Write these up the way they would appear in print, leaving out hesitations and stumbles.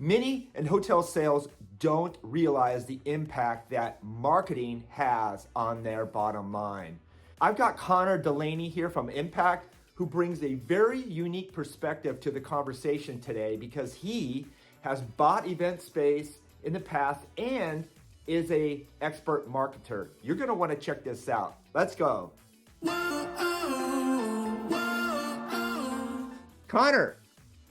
Many in hotel sales don't realize the impact that marketing has on their bottom line. I've got Connor Delaney here from Impact, who brings a very unique perspective to the conversation today because he has bought event space in the past and is an expert marketer. You're going to want to check this out. Let's go. Connor,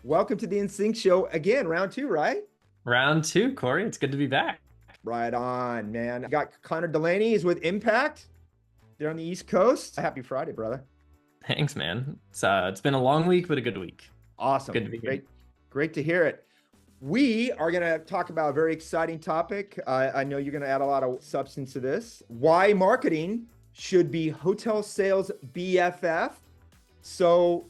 welcome to the InnSync Show again, round two, right? Round two, Cory. It's good to be back. Right on, man. I got Connor Delaney. He's with Impact. They're on the East Coast. Happy Friday, brother. Thanks, man. It's been a long week, but a good week. Awesome. Good to be here. Great to hear it. We are going to talk about a very exciting topic. I know you're going to add a lot of substance to this. Why marketing should be hotel sales BFF. So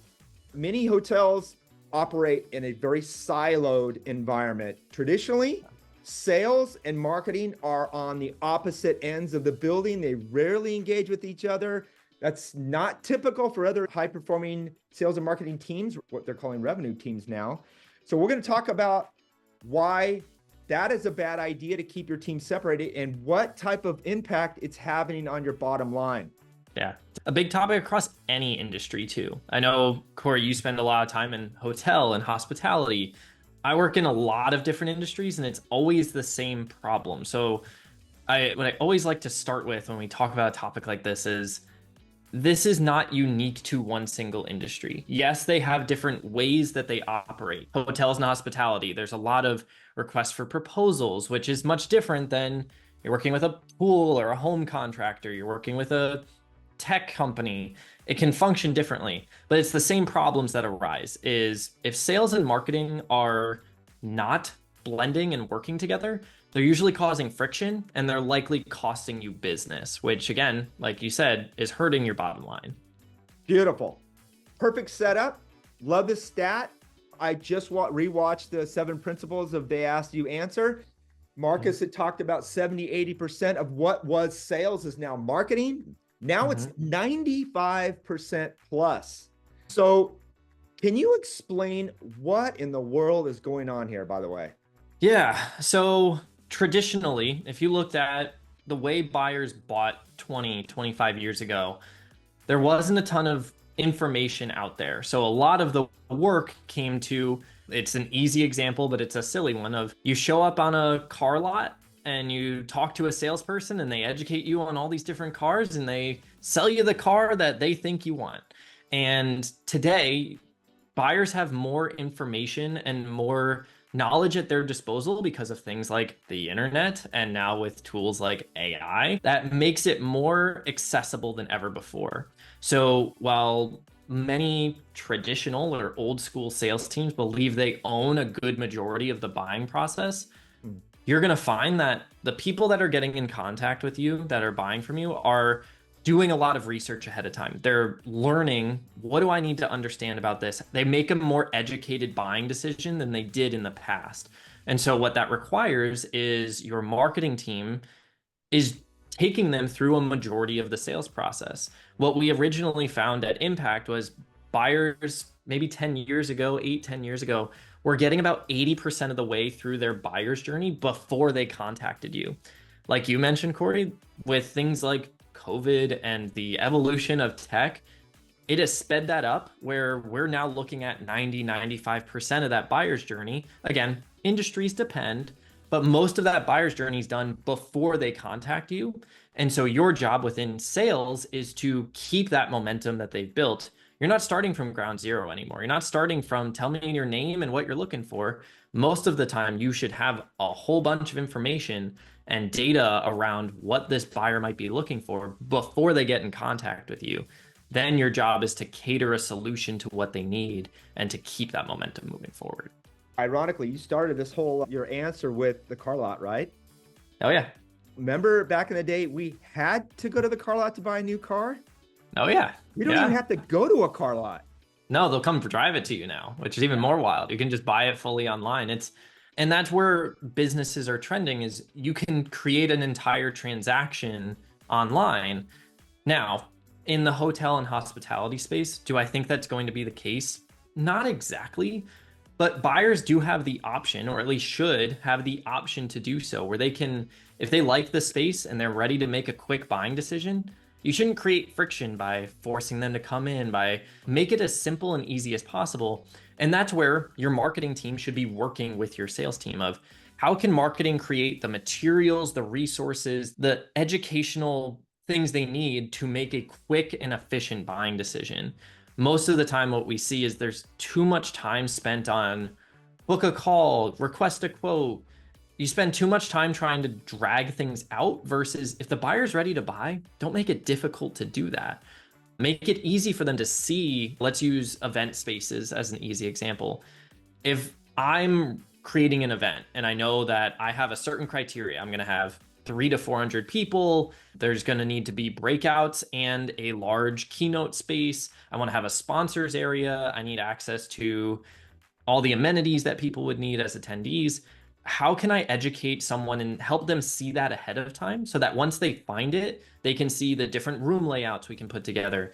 many hotels operate in a very siloed environment. Traditionally, sales and marketing are on the opposite ends of the building. They rarely engage with each other. That's not typical for other high-performing sales and marketing teams, what they're calling revenue teams now. So we're going to talk about why that is a bad idea to keep your team separated and what type of impact it's having on your bottom line. Yeah, a big topic across any industry too. I know, Cory, you spend a lot of time in hotel and hospitality. I work in a lot of different industries and it's always the same problem. So what I always like to start with when we talk about a topic like this is not unique to one single industry. Yes, they have different ways that they operate. Hotels and hospitality, there's a lot of requests for proposals, which is much different than you're working with a pool or a home contractor, you're working with a tech company. It can function differently, but it's the same problems that arise is if sales and marketing are not blending and working together, they're usually causing friction and they're likely costing you business, which again, like you said, is hurting your bottom line. Beautiful. Perfect setup. Love the stat. I just rewatched the 7 principles of They Asked You Answer. Marcus had talked about 70, 80% of what was sales is now marketing. Now it's 95% plus. So can you explain what in the world is going on here, by the way? Yeah. So traditionally, if you looked at the way buyers bought 20, 25 years ago, there wasn't a ton of information out there. So a lot of the work came to, it's an easy example, but it's a silly one of you show up on a car lot and you talk to a salesperson and they educate you on all these different cars and they sell you the car that they think you want. And today, buyers have more information and more knowledge at their disposal because of things like the internet and now with tools like AI that makes it more accessible than ever before. So while many traditional or old school sales teams believe they own a good majority of the buying process, you're going to find that the people that are getting in contact with you, that are buying from you, are doing a lot of research ahead of time. They're learning, what do I need to understand about this? They make a more educated buying decision than they did in the past. And so what that requires is your marketing team is taking them through a majority of the sales process. What we originally found at Impact was buyers, maybe 10 years ago, 10 years ago, were getting about 80% of the way through their buyer's journey before they contacted you. Like you mentioned, Cory, with things like COVID and the evolution of tech, it has sped that up where we're now looking at 90, 95% of that buyer's journey. Again, industries depend, but most of that buyer's journey is done before they contact you. And so your job within sales is to keep that momentum that they've built. You're not starting from ground zero anymore. You're not starting from tell me your name and what you're looking for. Most of the time, you should have a whole bunch of information and data around what this buyer might be looking for before they get in contact with you. Then your job is to cater a solution to what they need and to keep that momentum moving forward. Ironically, you started this whole, your answer with the car lot, right? Oh yeah. Remember back in the day, we had to go to the car lot to buy a new car? Oh yeah. We don't even have to go to a car lot. No, they'll come drive it to you now, which is even more wild. You can just buy it fully online. And that's where businesses are trending, is you can create an entire transaction online. Now, in the hotel and hospitality space, do I think that's going to be the case? Not exactly. But buyers do have the option, or at least should have the option to do so, where they can, if they like the space and they're ready to make a quick buying decision, you shouldn't create friction by forcing them to come in, by make it as simple and easy as possible. And that's where your marketing team should be working with your sales team of how can marketing create the materials, the resources, the educational things they need to make a quick and efficient buying decision. Most of the time, what we see is there's too much time spent on book a call, request a quote. You spend too much time trying to drag things out versus if the buyer's ready to buy, don't make it difficult to do that. Make it easy for them to see. Let's use event spaces as an easy example. If I'm creating an event and I know that I have a certain criteria, I'm going to have 300 to 400 people. There's going to need to be breakouts and a large keynote space. I want to have a sponsors area. I need access to all the amenities that people would need as attendees. How can I educate someone and help them see that ahead of time so that once they find it, they can see the different room layouts we can put together.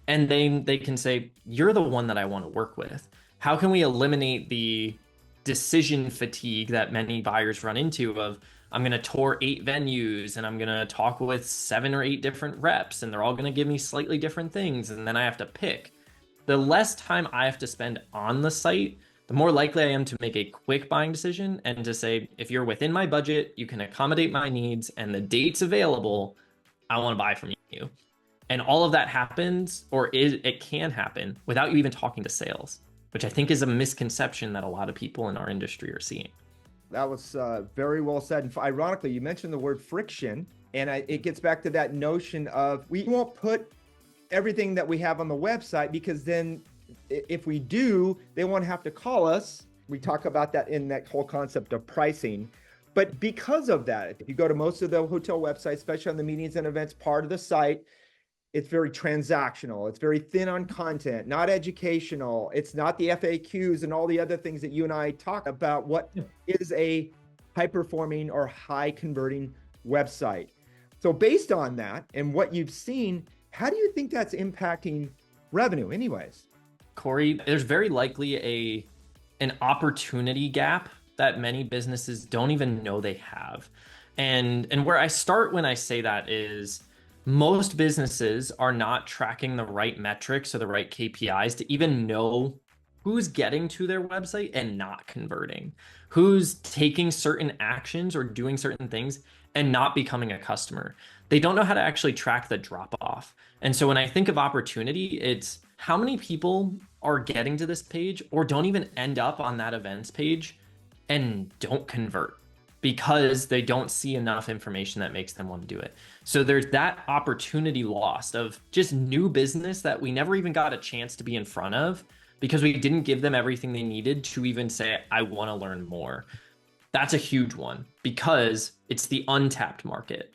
And then they can say, you're the one that I want to work with. How can we eliminate the decision fatigue that many buyers run into of, I'm going to tour 8 venues and I'm going to talk with 7 or 8 different reps and they're all going to give me slightly different things. And then I have to pick. The less time I have to spend on the site, the more likely I am to make a quick buying decision and to say, if you're within my budget, you can accommodate my needs and the dates available, I want to buy from you. And all of that happens, or it can happen without you even talking to sales, which I think is a misconception that a lot of people in our industry are seeing. That was very well said. And ironically, you mentioned the word friction, and it gets back to that notion of we won't put everything that we have on the website because then if we do, they won't have to call us. We talk about that in that whole concept of pricing. But because of that, if you go to most of the hotel websites, especially on the meetings and events part of the site, it's very transactional. It's very thin on content, not educational. It's not the FAQs and all the other things that you and I talk about. What is a high performing or high converting website? So based on that and what you've seen, how do you think that's impacting revenue anyways? Cory, there's very likely an opportunity gap that many businesses don't even know they have. And where I start when I say that is, most businesses are not tracking the right metrics or the right KPIs to even know who's getting to their website and not converting, who's taking certain actions or doing certain things and not becoming a customer. They don't know how to actually track the drop off. And so when I think of opportunity, it's how many people are getting to this page or don't even end up on that events page and don't convert, because they don't see enough information that makes them want to do it. So there's that opportunity lost of just new business that we never even got a chance to be in front of because we didn't give them everything they needed to even say, I want to learn more. That's a huge one because it's the untapped market.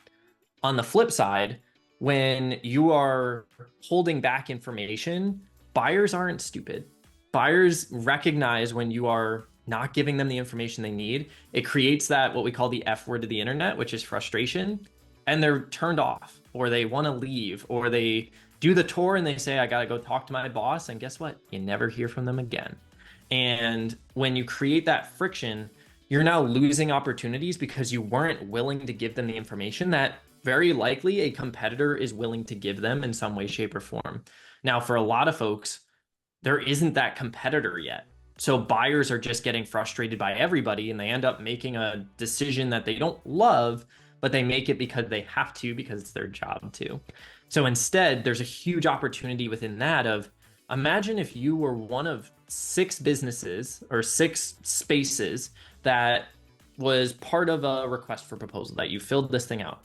On the flip side, when you are holding back information, buyers aren't stupid. Buyers recognize when you are not giving them the information they need. It creates that what we call the F word of the internet, which is frustration, and they're turned off, or they want to leave, or they do the tour and they say, I got to go talk to my boss. And guess what? You never hear from them again. And when you create that friction, you're now losing opportunities because you weren't willing to give them the information that very likely a competitor is willing to give them in some way, shape, or form. Now, for a lot of folks, there isn't that competitor yet. So buyers are just getting frustrated by everybody and they end up making a decision that they don't love, but they make it because they have to, because it's their job to. So instead, there's a huge opportunity within that of, imagine if you were one of 6 businesses or 6 spaces that was part of a request for proposal, that you filled this thing out.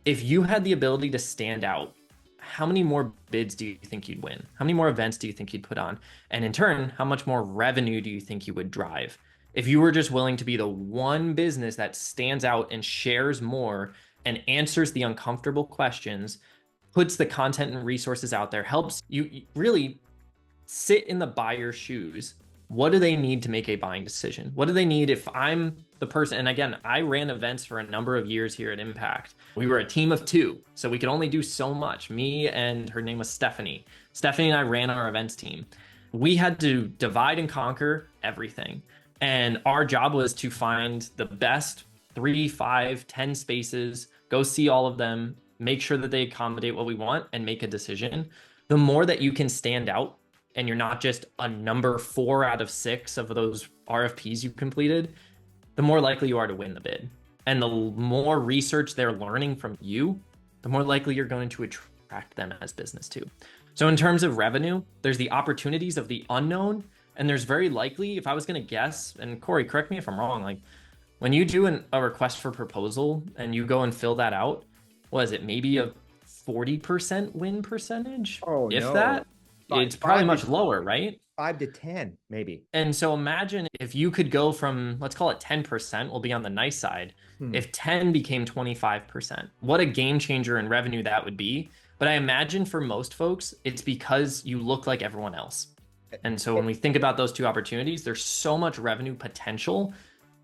If you had the ability to stand out, how many more bids do you think you'd win? How many more events do you think you'd put on? And in turn, how much more revenue do you think you would drive? If you were just willing to be the one business that stands out and shares more and answers the uncomfortable questions, puts the content and resources out there, helps you really sit in the buyer's shoes. What do they need to make a buying decision? What do they need if I'm the person? And again, I ran events for a number of years here at Impact. We were a team of 2, so we could only do so much. Me and her name was Stephanie. Stephanie and I ran our events team. We had to divide and conquer everything. And our job was to find the best 3, 5, 10 spaces, go see all of them, make sure that they accommodate what we want, and make a decision. The more that you can stand out and you're not just a number 4 out of 6 of those RFPs you completed, the more likely you are to win the bid. And the more research they're learning from you, the more likely you're going to attract them as business too. So in terms of revenue, there's the opportunities of the unknown, and there's very likely, if I was going to guess, and Cory, correct me if I'm wrong, like when you do a request for proposal and you go and fill that out, was it maybe a 40% win percentage? Oh, if no. that, it's probably much lower, right? 5 to 10, maybe. And so imagine if you could go from, let's call it 10%, we'll be on the nice side. If 10 became 25%, what a game changer in revenue that would be. But I imagine for most folks, it's because you look like everyone else. And so when we think about those two opportunities, there's so much revenue potential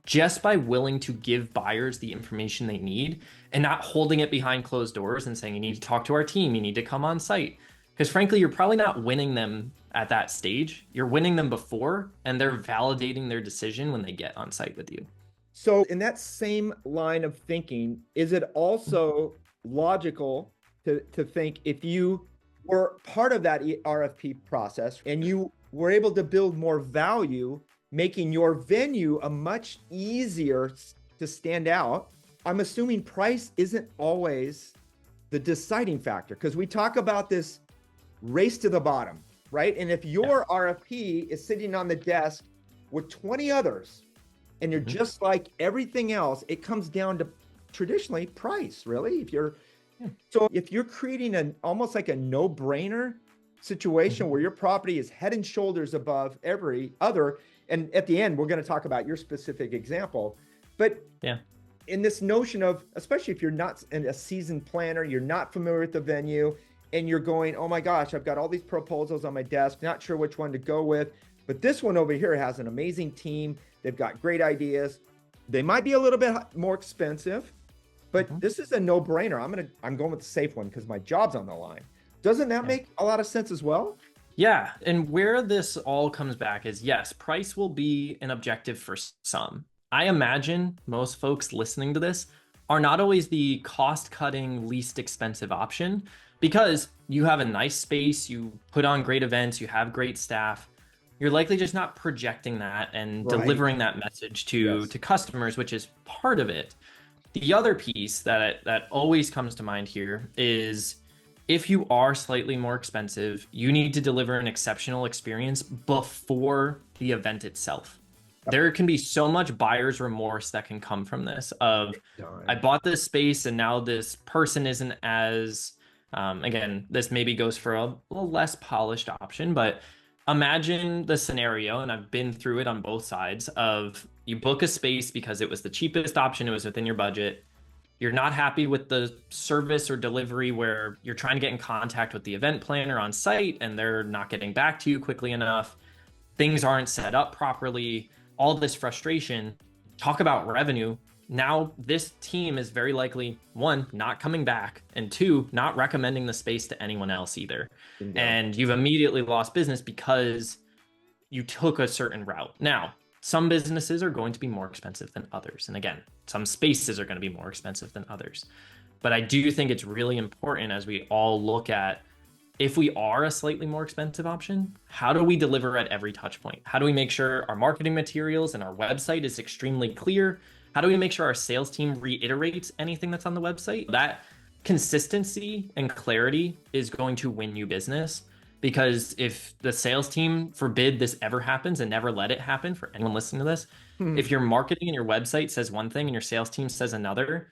just by willing to give buyers the information they need and not holding it behind closed doors and saying, you need to talk to our team, you need to come on site. Because frankly, you're probably not winning them at that stage. You're winning them before, and they're validating their decision when they get on site with you. So in that same line of thinking, is it also logical to think if you were part of that RFP process and you were able to build more value, making your venue a much easier to stand out? I'm assuming price isn't always the deciding factor, because we talk about this race to the bottom, right? And if your RFP is sitting on the desk with 20 others and you're just like everything else, it comes down to traditionally price, really. So if you're creating almost like a no-brainer situation where your property is head and shoulders above every other, and at the end, we're going to talk about your specific example, but in this notion of, especially if you're not a seasoned planner, you're not familiar with the venue, and you're going, oh my gosh, I've got all these proposals on my desk, not sure which one to go with, but this one over here has an amazing team. They've got great ideas. They might be a little bit more expensive, but this is a no-brainer. I'm going with the safe one because my job's on the line. Doesn't that make a lot of sense as well? Yeah, and where this all comes back is, yes, price will be an objective for some. I imagine most folks listening to this are not always the cost-cutting, least expensive option, because you have a nice space, you put on great events, you have great staff. You're likely just not projecting that and delivering that message to customers, which is part of it. The other piece that always comes to mind here is, if you are slightly more expensive, you need to deliver an exceptional experience before the event itself. There can be so much buyer's remorse that can come from this of, I bought this space and now this person isn't as, again, this maybe goes for a little less polished option, but imagine the scenario, and I've been through it on both sides, of you book a space because it was the cheapest option, it was within your budget. You're not happy with the service or delivery where you're trying to get in contact with the event planner on site and they're not getting back to you quickly enough. Things aren't set up properly, all this frustration. Talk about revenue. Now this team is very likely, 1, not coming back, and 2, not recommending the space to anyone else either. And you've immediately lost business because you took a certain route. Now, some businesses are going to be more expensive than others. And again, some spaces are going to be more expensive than others. But I do think it's really important, as we all look at, if we are a slightly more expensive option, how do we deliver at every touch point? How do we make sure our marketing materials and our website is extremely clear? How do we make sure our sales team reiterates anything that's on the website? That consistency and clarity is going to win you business. Because if the sales team, forbid this ever happens, and never let it happen for anyone listening to this, if your marketing and your website says one thing and your sales team says another,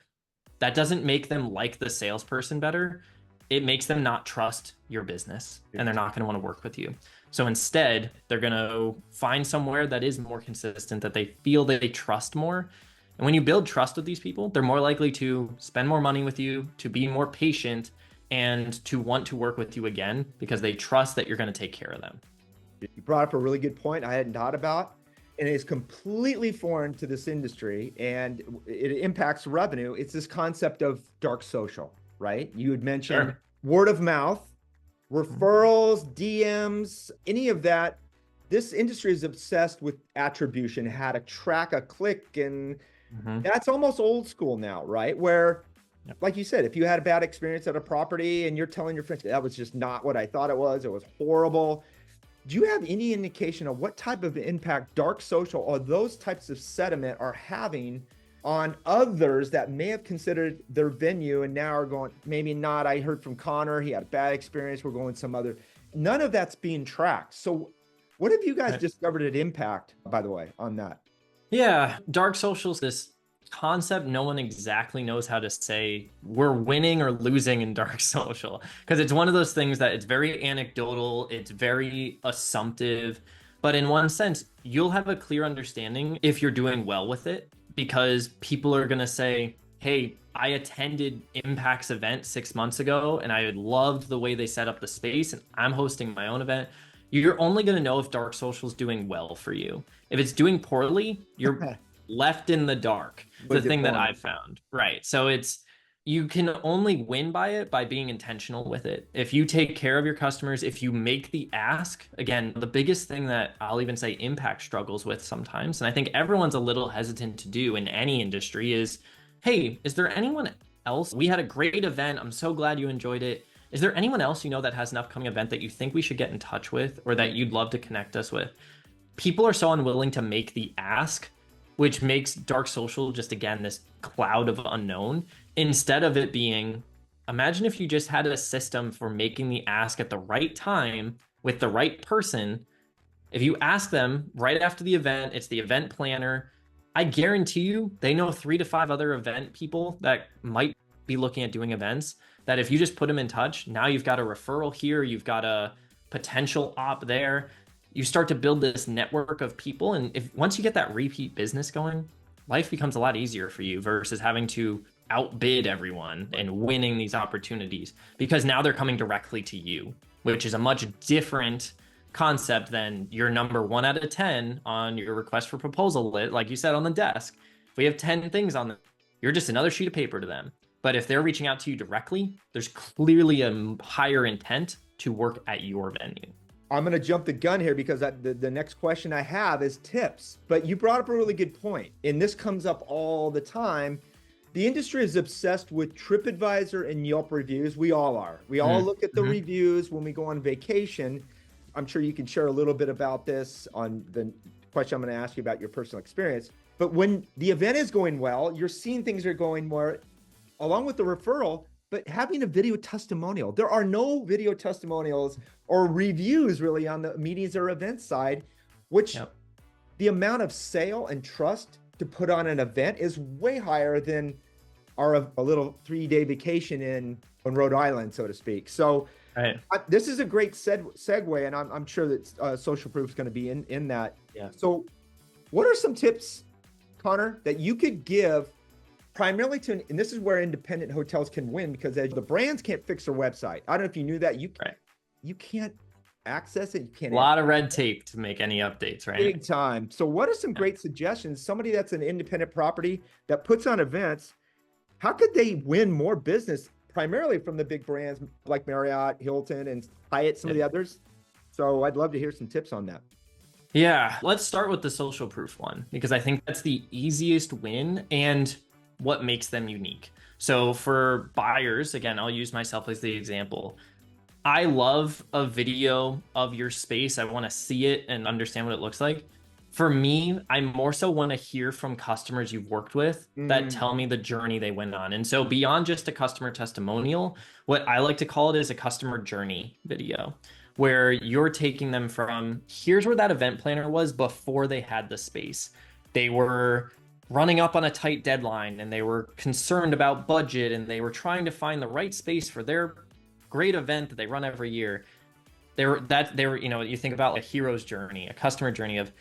that doesn't make them like the salesperson better. It makes them not trust your business, and they're not going to want to work with you. So instead, they're going to find somewhere that is more consistent, that they feel that they trust more. And when you build trust with these people, they're more likely to spend more money with you, to be more patient, and to want to work with you again because they trust that you're going to take care of them. You brought up a really good point I hadn't thought about, and it's completely foreign to this industry, and it impacts revenue. It's this concept of dark social, right? You had mentioned word of mouth, referrals, DMs, any of that this industry is obsessed with attribution, how to track a click, and that's almost old school now, right? Where, like you said, if you had a bad experience at a property and you're telling your friends that was just not what I thought it was horrible. Do you have any indication of what type of impact dark social or those types of sentiment are having on others that may have considered their venue and now are going, maybe not? I heard from Connor, he had a bad experience, we're going some other. None of that's being tracked. So what have you guys discovered at impact, by the way, on that? Yeah, dark socials, this concept no one exactly knows how to say we're winning or losing in dark social, because it's one of those things that it's very anecdotal, it's very assumptive, but in one sense you'll have a clear understanding if you're doing well with it, because people are going to say, hey, I attended Impact's event 6 months ago and I loved the way they set up the space and I'm hosting my own event. You're only going to know if dark social is doing well for you. If it's doing poorly, you're left in the dark. The thing that I've found, right? So you can only win by it by being intentional with it. If you take care of your customers, if you make the ask, again, the biggest thing that I'll even say Impact struggles with sometimes, and I think everyone's a little hesitant to do in any industry, is, hey, is there anyone else? We had a great event. I'm so glad you enjoyed it. Is there anyone else you know that has an upcoming event that you think we should get in touch with or that you'd love to connect us with? People are so unwilling to make the ask, which makes dark social just, again, this cloud of unknown, instead of it being, imagine if you just had a system for making the ask at the right time with the right person. If you ask them right after the event, it's the event planner. I guarantee you they know 3 to 5 other event people that might be looking at doing events, that if you just put them in touch, now you've got a referral here, you've got a potential op there. You start to build this network of people. And if once you get that repeat business going, life becomes a lot easier for you versus having to outbid everyone and winning these opportunities, because now they're coming directly to you, which is a much different concept than your number 1 out of 10 on your request for proposal list. Like you said, on the desk, if we have 10 things on them, you're just another sheet of paper to them. But if they're reaching out to you directly, there's clearly a higher intent to work at your venue. I'm going to jump the gun here because the next question I have is tips. But you brought up a really good point, and this comes up all the time. The industry is obsessed with TripAdvisor and Yelp reviews. We all are. We all look at the reviews when we go on vacation. I'm sure you can share a little bit about this on the question I'm going to ask you about your personal experience. But when the event is going well, you're seeing things are going more along with the referral, but having a video testimonial. There are no video testimonials or reviews really on the meetings or event side, which the amount of sale and trust to put on an event is way higher than a little 3-day vacation in Rhode Island, so to speak. So this is a great segue, and I'm sure that Social Proof is going to be in that. Yeah. So what are some tips, Connor, that you could give primarily to, and this is where independent hotels can win, because the brands can't fix their website. I don't know if you knew that. You can't access it. You can't. A lot of red tape to make any updates, right? Big time. So what are some great suggestions? Somebody that's an independent property that puts on events, how could they win more business primarily from the big brands like Marriott, Hilton, and Hyatt, some of the others? So I'd love to hear some tips on that. Yeah, let's start with the Social Proof one, because I think that's the easiest win and what makes them unique. So for buyers, again, I'll use myself as the example. I love a video of your space. I want to see it and understand what it looks like. For me, I more so want to hear from customers you've worked with that tell me the journey they went on. And so beyond just a customer testimonial, what I like to call it is a customer journey video, where you're taking them from, here's where that event planner was before they had the space. They were running up on a tight deadline and they were concerned about budget and they were trying to find the right space for their great event that they run every year. They were, you think about a hero's journey, a customer journey of,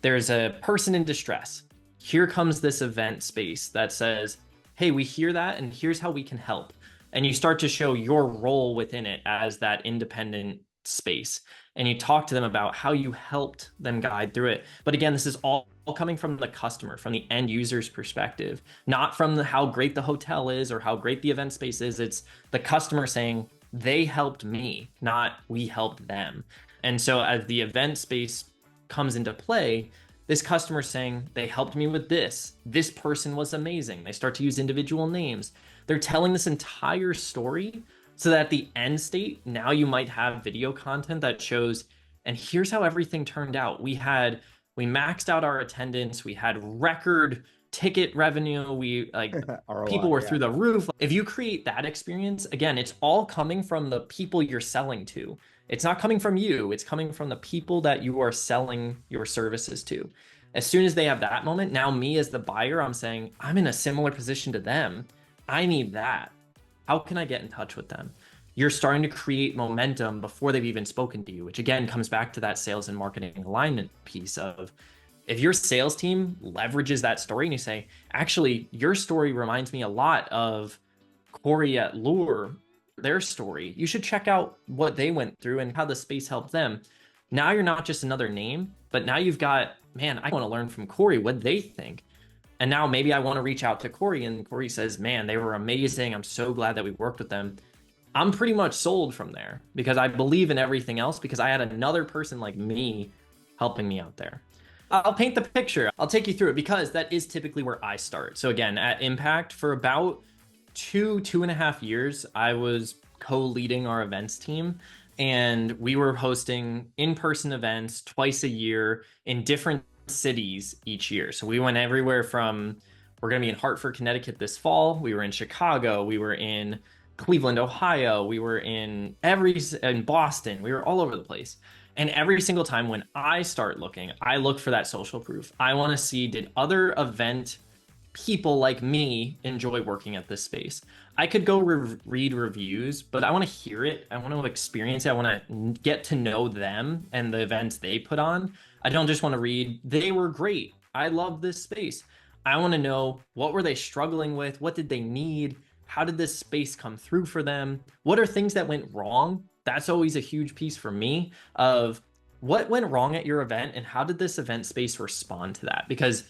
there's a person in distress. Here comes this event space that says, hey, we hear that and here's how we can help. And you start to show your role within it as that independent space. And you talk to them about how you helped them guide through it. But again, this is all coming from the customer, from the end user's perspective, not from how great the hotel is or how great the event space is. It's the customer saying, they helped me, not we helped them. And so as the event space comes into play, this customer saying, they helped me with this. This person was amazing. They start to use individual names. They're telling this entire story so that at the end state, now you might have video content that shows, and here's how everything turned out. We maxed out our attendance. We had record ticket revenue. We like ROI, people were yeah. through the roof. If you create that experience, again, it's all coming from the people you're selling to. It's not coming from you. It's coming from the people that you are selling your services to. As soon as they have that moment, now me as the buyer, I'm saying, I'm in a similar position to them. I need that. How can I get in touch with them? You're starting to create momentum before they've even spoken to you, which again comes back to that sales and marketing alignment piece of, if your sales team leverages that story and you say, actually, your story reminds me a lot of Cory at Lure, their story. You should check out what they went through and how the space helped them. Now you're not just another name, but now you've got, man, I want to learn from Cory what they think. And now maybe I want to reach out to Cory, and Cory says, man, they were amazing. I'm so glad that we worked with them. I'm pretty much sold from there because I believe in everything else because I had another person like me helping me out there. I'll paint the picture. I'll take you through it because that is typically where I start. So again, at Impact for about 2.5 years, I was co-leading our events team, and we were hosting in-person events twice a year in different cities each year. So we went everywhere from, we're going to be in Hartford, Connecticut this fall. We were in Chicago. We were in Cleveland, Ohio. We were in Boston. We were all over the place. And every single time when I start looking, I look for that social proof. I want to see, did other event people like me enjoy working at this space? I could go read reviews, but I want to hear it. I want to experience it. I want to get to know them and the events they put on. I don't just want to read, they were great. I love this space. I want to know, what were they struggling with? What did they need? How did this space come through for them? What are things that went wrong? That's always a huge piece for me of what went wrong at your event and how did this event space respond to that? Because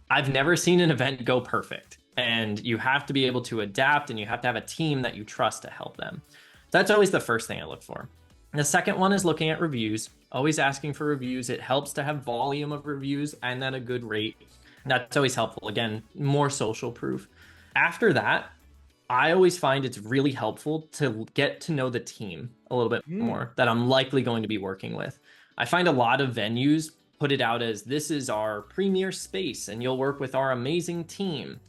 I've never seen an event go perfect, and you have to be able to adapt, and you have to have a team that you trust to help them. That's always the first thing I look for. The second one is looking at reviews, always asking for reviews. It helps to have volume of reviews and at a good rate. That's always helpful. Again, more social proof. After that, I always find it's really helpful to get to know the team a little bit more that I'm likely going to be working with. I find a lot of venues put it out as, this is our premier space and you'll work with our amazing team.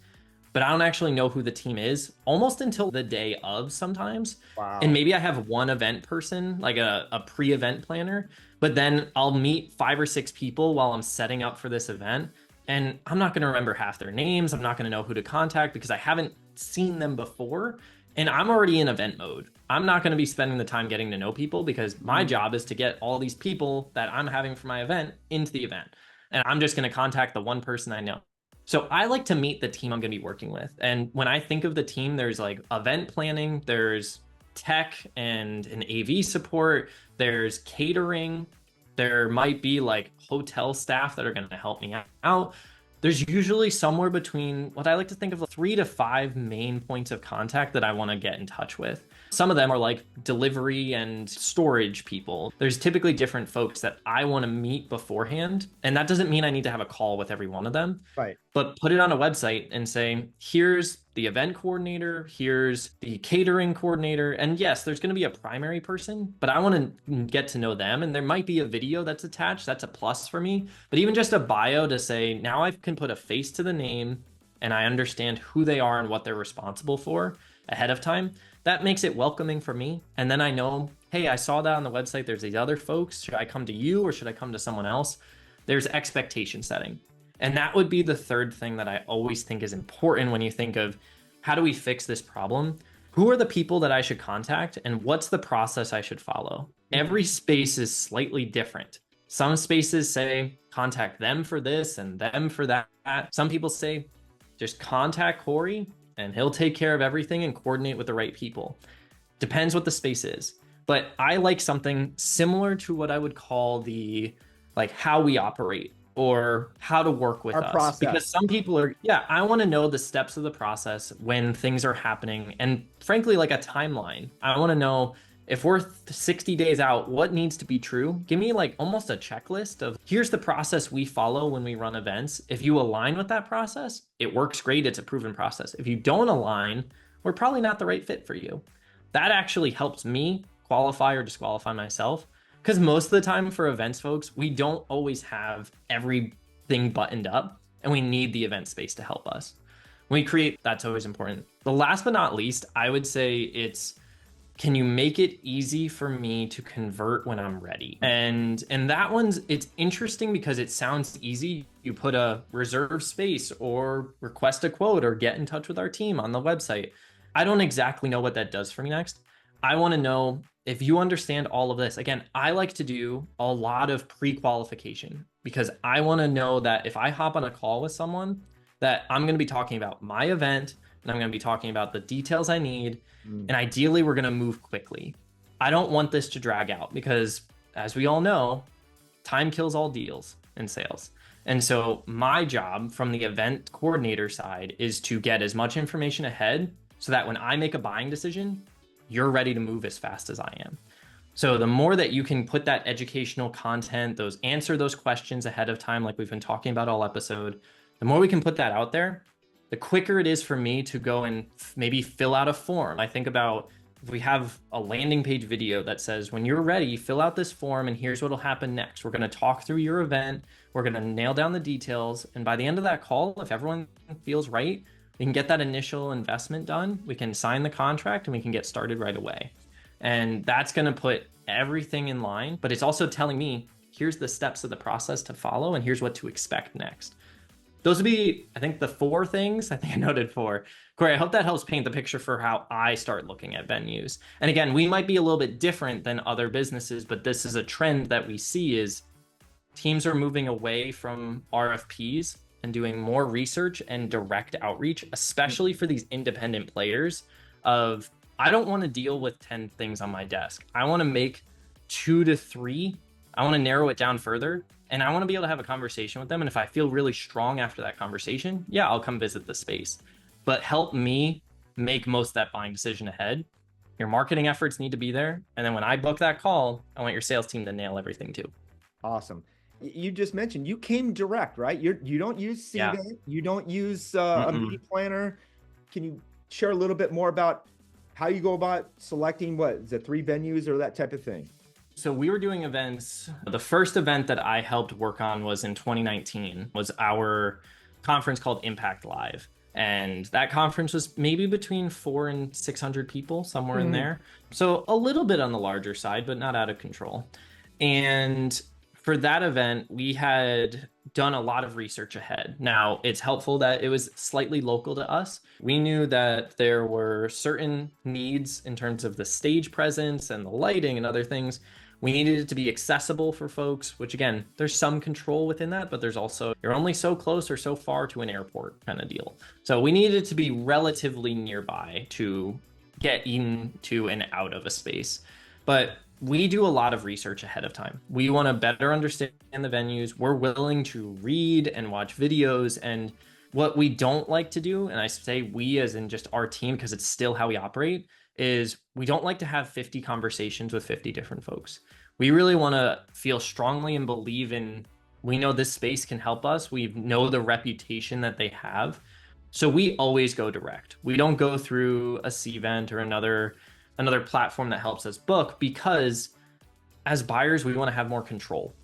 But I don't actually know who the team is almost until the day of sometimes. Wow. And maybe I have one event person, like a pre-event planner, but then I'll meet 5 or 6 people while I'm setting up for this event. And I'm not going to remember half their names. I'm not going to know who to contact because I haven't seen them before. And I'm already in event mode. I'm not going to be spending the time getting to know people because my job is to get all these people that I'm having for my event into the event. And I'm just going to contact the one person I know. So I like to meet the team I'm going to be working with. And when I think of the team, there's like event planning, there's tech and an AV support, there's catering, there might be like hotel staff that are going to help me out. There's usually somewhere between what I like to think of 3 to 5 main points of contact that I want to get in touch with. Some of them are like delivery and storage people. There's typically different folks that I want to meet beforehand. And that doesn't mean I need to have a call with every one of them. Right. But put it on a website and say, here's the event coordinator, here's the catering coordinator. And yes, there's going to be a primary person, but I want to get to know them. And there might be a video that's attached. That's a plus for me. But even just a bio to say, now I can put a face to the name and I understand who they are and what they're responsible for ahead of time. That makes it welcoming for me. And then I know, hey, I saw that on the website. There's these other folks. Should I come to you or should I come to someone else? There's expectation setting. And that would be the third thing that I always think is important when you think of how do we fix this problem? Who are the people that I should contact and what's the process I should follow? Every space is slightly different. Some spaces say contact them for this and them for that. Some people say just contact Cory and he'll take care of everything and coordinate with the right people. Depends what the space is. But I like something similar to what I would call the like how we operate or how to work with us. Process. Because some people are, I want to know the steps of the process when things are happening. And frankly, like a timeline. I want to know If we're 60 days out, what needs to be true? Give me like almost a checklist of here's the process we follow when we run events. If you align with that process, it works great. It's a proven process. If you don't align, we're probably not the right fit for you. That actually helps me qualify or disqualify myself. Because most of the time for events, folks, we don't always have everything buttoned up, and we need the event space to help us. When we create, that's always important. The last but not least, I would say it's, can you make it easy for me to convert when I'm ready? And that one's, it's interesting because it sounds easy. You put a reserve space or request a quote or get in touch with our team on the website. I don't exactly know what that does for me next. I want to know if you understand all of this. Again, I like to do a lot of pre-qualification because I want to know that if I hop on a call with someone, that I'm going to be talking about my event and I'm going to be talking about the details I need. And ideally, we're going to move quickly. I don't want this to drag out because, as we all know, time kills all deals in sales. And so my job from the event coordinator side is to get as much information ahead so that when I make a buying decision, you're ready to move as fast as I am. So the more that you can put that educational content, answer those questions ahead of time, like we've been talking about all episode, the more we can put that out there, the quicker it is for me to go and maybe fill out a form. I think about if we have a landing page video that says, when you're ready, fill out this form and here's what'll happen next. We're going to talk through your event. We're going to nail down the details. And by the end of that call, if everyone feels right, we can get that initial investment done. We can sign the contract and we can get started right away. And that's going to put everything in line, but it's also telling me, here's the steps of the process to follow and here's what to expect next. Those would be, I think, the 4 things I think I noted for. Cory, I hope that helps paint the picture for how I start looking at venues. And again, we might be a little bit different than other businesses, but this is a trend that we see is teams are moving away from RFPs and doing more research and direct outreach, especially for these independent players of, I don't want to deal with 10 things on my desk. I want to make 2 to 3. I want to narrow it down further. And I want to be able to have a conversation with them. And if I feel really strong after that conversation, yeah, I'll come visit the space. But help me make most of that buying decision ahead. Your marketing efforts need to be there. And then when I book that call, I want your sales team to nail everything too. Awesome. You just mentioned you came direct, right? You don't use CVent, you don't use a media planner. Can you share a little bit more about how you go about selecting what is it, 3 venues or that type of thing? So we were doing events. The first event that I helped work on was in 2019, was our conference called Impact Live. And that conference was maybe between 400 and 600 people, somewhere in there. So a little bit on the larger side, but not out of control. And for that event, we had done a lot of research ahead. Now, it's helpful that it was slightly local to us. We knew that there were certain needs in terms of the stage presence and the lighting and other things. We needed it to be accessible for folks, which again, there's some control within that, but there's also, you're only so close or so far to an airport kind of deal. So we needed it to be relatively nearby to get into and out of a space. But we do a lot of research ahead of time. We want to better understand the venues. We're willing to read and watch videos. And what we don't like to do, and I say we as in just our team, because it's still how we operate, is we don't like to have 50 conversations with 50 different folks. We really want to feel strongly and believe in, we know this space can help us. We know the reputation that they have. So we always go direct. We don't go through a CVent or another platform that helps us book, because as buyers, we want to have more control.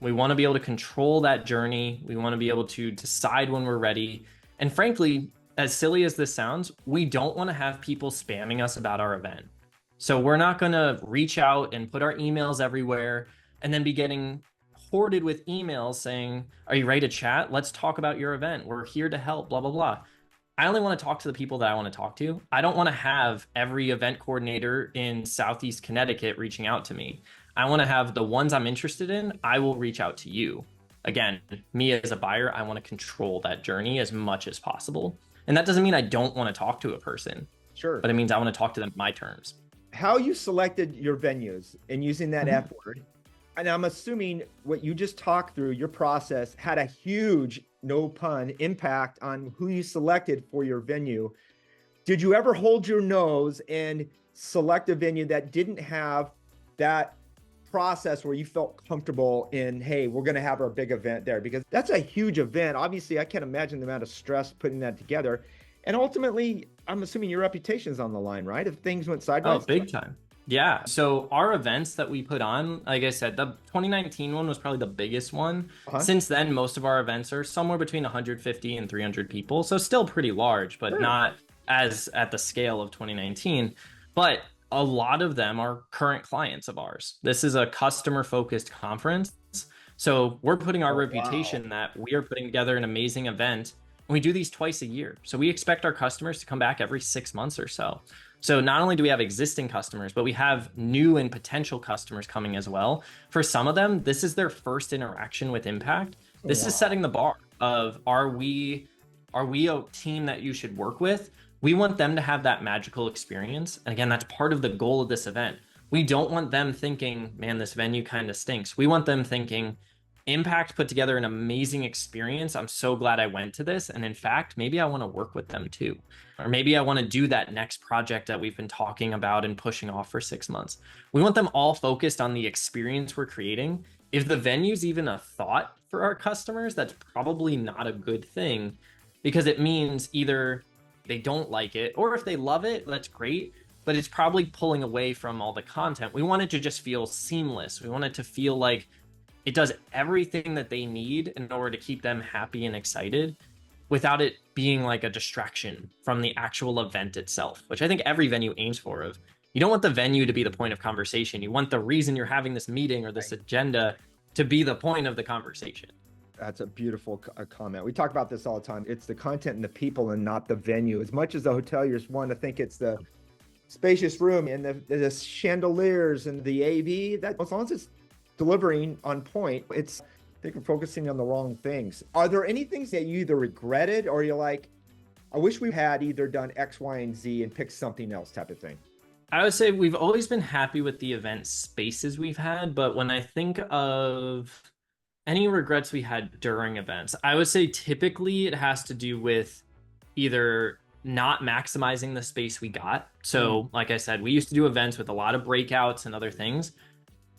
We want to be able to control that journey. We want to be able to decide when we're ready. And frankly, as silly as this sounds, we don't want to have people spamming us about our event. So we're not going to reach out and put our emails everywhere and then be getting hoarded with emails saying, are you ready to chat? Let's talk about your event. We're here to help, blah, blah, blah. I only want to talk to the people that I want to talk to. I don't want to have every event coordinator in Southeast Connecticut reaching out to me. I want to have the ones I'm interested in. I will reach out to you. Again, me as a buyer, I want to control that journey as much as possible. And that doesn't mean I don't want to talk to a person. Sure. But it means I want to talk to them my terms. How you selected your venues and using that F word, and I'm assuming what you just talked through, your process had a huge, no pun, impact on who you selected for your venue. Did you ever hold your nose and select a venue that didn't have that process where you felt comfortable in, hey, we're going to have our big event there? Because that's a huge event. Obviously, I can't imagine the amount of stress putting that together. And ultimately, I'm assuming your reputation is on the line, right? If things went sideways. Oh, big time. Yeah. So our events that we put on, like I said, the 2019 one was probably the biggest one. Since then, most of our events are somewhere between 150 and 300 people. So still pretty large, but not as at the scale of 2019. But a lot of them are current clients of ours. This is a customer focused conference. So we're putting our reputation that we are putting together an amazing event. And we do these twice a year. So we expect our customers to come back every 6 months or so. So not only do we have existing customers, but we have new and potential customers coming as well. For some of them, this is their first interaction with Impact. This is setting the bar of, are we a team that you should work with? We want them to have that magical experience. And again, that's part of the goal of this event. We don't want them thinking, man, this venue kind of stinks. We want them thinking, Impact put together an amazing experience. I'm so glad I went to this. And in fact, maybe I want to work with them too. Or maybe I want to do that next project that we've been talking about and pushing off for 6 months. We want them all focused on the experience we're creating. If the venue's even a thought for our customers, that's probably not a good thing, because it means either they don't like it, or if they love it, that's great, but it's probably pulling away from all the content. We want it to just feel seamless. We want it to feel like it does everything that they need in order to keep them happy and excited without it being like a distraction from the actual event itself, which I think every venue aims for. Of, you don't want the venue to be the point of conversation. You want the reason you're having this meeting or this agenda to be the point of the conversation. That's a beautiful comment. We talk about this all the time. It's the content and the people and not the venue. As much as the hoteliers want to think it's the spacious room and the chandeliers and the AV, that as long as it's delivering on point, I think we're focusing on the wrong things. Are there any things that you either regretted or you're like, I wish we had either done X, Y, and Z and picked something else type of thing? I would say we've always been happy with the event spaces we've had, but when I think of any regrets we had during events, I would say typically it has to do with either not maximizing the space we got. So like I said, we used to do events with a lot of breakouts and other things,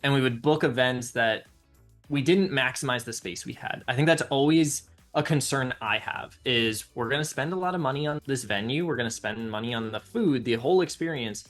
and we would book events that we didn't maximize the space we had. I think that's always a concern I have, is we're going to spend a lot of money on this venue. We're going to spend money on the food, the whole experience.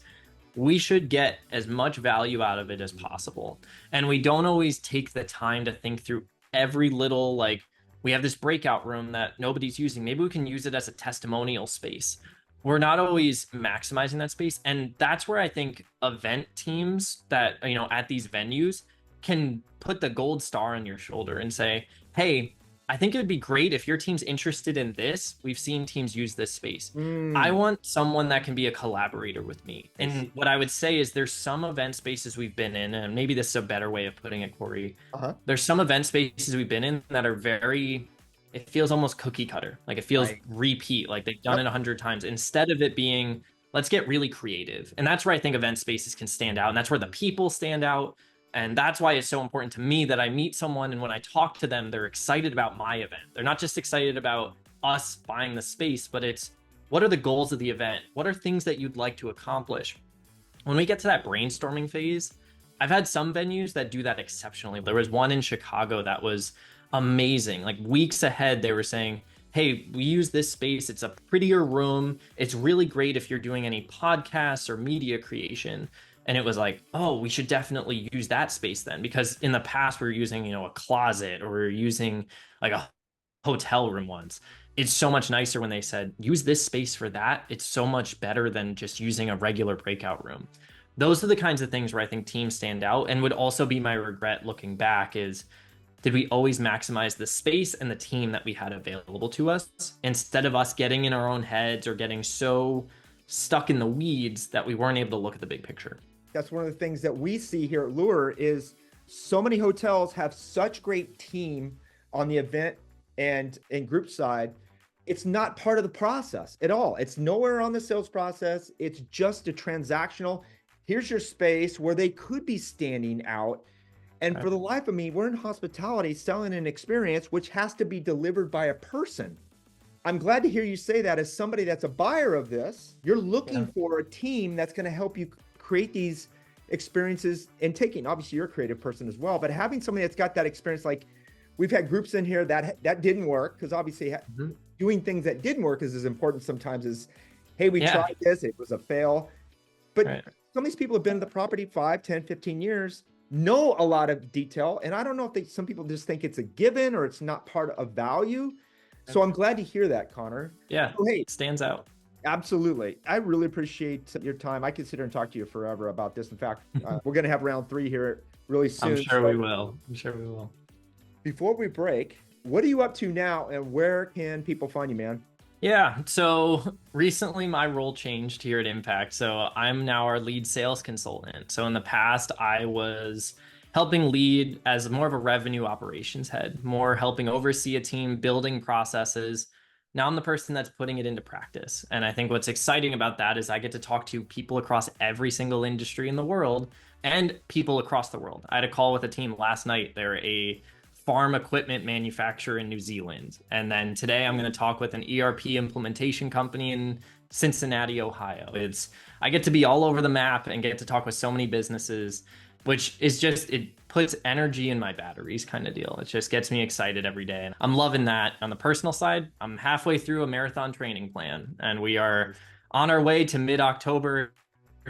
We should get as much value out of it as possible. And we don't always take the time to think through every little, like, we have this breakout room that nobody's using. Maybe we can use it as a testimonial space. We're not always maximizing that space. And that's where I think event teams that, you know, at these venues can put the gold star on your shoulder and say, hey, I think it would be great if your team's interested in this. We've seen teams use this space. I want someone that can be a collaborator with me. And what I would say is there's some event spaces we've been in, and maybe this is a better way of putting it, Cory. There's some event spaces we've been in that are very, it feels almost cookie cutter. Like it feels repeat, like they've done it 100 times, instead of it being, let's get really creative. And that's where I think event spaces can stand out. And that's where the people stand out. And that's why it's so important to me that I meet someone, and when I talk to them, they're excited about my event. They're not just excited about us buying the space, but it's, what are the goals of the event? What are things that you'd like to accomplish? When we get to that brainstorming phase, I've had some venues that do that exceptionally. There was one in Chicago that was amazing. Like weeks ahead, they were saying, hey, we use this space. It's a prettier room. It's really great if you're doing any podcasts or media creation. And it was like, oh, we should definitely use that space then, because in the past we were using, you know, a closet, or we were using like a hotel room once. It's so much nicer when they said, use this space for that. It's so much better than just using a regular breakout room. Those are the kinds of things where I think teams stand out, and would also be my regret looking back is, did we always maximize the space and the team that we had available to us, instead of us getting in our own heads or getting so stuck in the weeds that we weren't able to look at the big picture? That's one of the things that we see here at Lure, is so many hotels have such great team on the event and group side. It's not part of the process at all. It's nowhere on the sales process. It's just a transactional, here's your space where they could be standing out. And for the life of me, we're in hospitality selling an experience which has to be delivered by a person. I'm glad to hear you say that. As somebody that's a buyer of this, you're looking Yeah. for a team that's going to help you create these experiences and taking, obviously you're a creative person as well, but having somebody that's got that experience, like we've had groups in here that didn't work, because obviously doing things that didn't work is as important sometimes as, hey, we tried this, it was a fail. But some of these people have been in the property 5, 10, 15 years, know a lot of detail. And I don't know if some people just think it's a given or it's not part of value. So I'm glad to hear that, Connor. Yeah, so, hey, it stands out. Absolutely. I really appreciate your time. I could sit here and talk to you forever about this. In fact, we're going to have round 3 here really soon. I'm sure we will. I'm sure we will. Before we break, what are you up to now and where can people find you, man? Yeah, so recently my role changed here at Impact. So I'm now our lead sales consultant. So in the past, I was helping lead as more of a revenue operations head, more helping oversee a team, building processes. Now I'm the person that's putting it into practice. And I think what's exciting about that is I get to talk to people across every single industry in the world and people across the world. I had a call with a team last night. They're a farm equipment manufacturer in New Zealand. And then today I'm going to talk with an ERP implementation company in Cincinnati, Ohio. I get to be all over the map and get to talk with so many businesses, which is just, it puts energy in my batteries kind of deal. It just gets me excited every day. And I'm loving that. On the personal side, I'm halfway through a marathon training plan and we are on our way to mid-October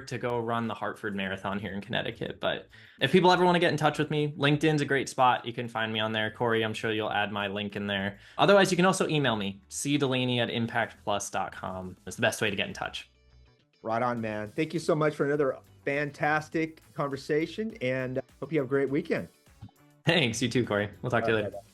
to go run the Hartford Marathon here in Connecticut. But if people ever want to get in touch with me, LinkedIn's a great spot. You can find me on there. Cory, I'm sure you'll add my link in there. Otherwise, you can also email me, cdelaney@impactplus.com. It's the best way to get in touch. Right on, man. Thank you so much for another fantastic conversation and hope you have a great weekend. Thanks. You too, Cory. We'll talk to you later. Bye-bye.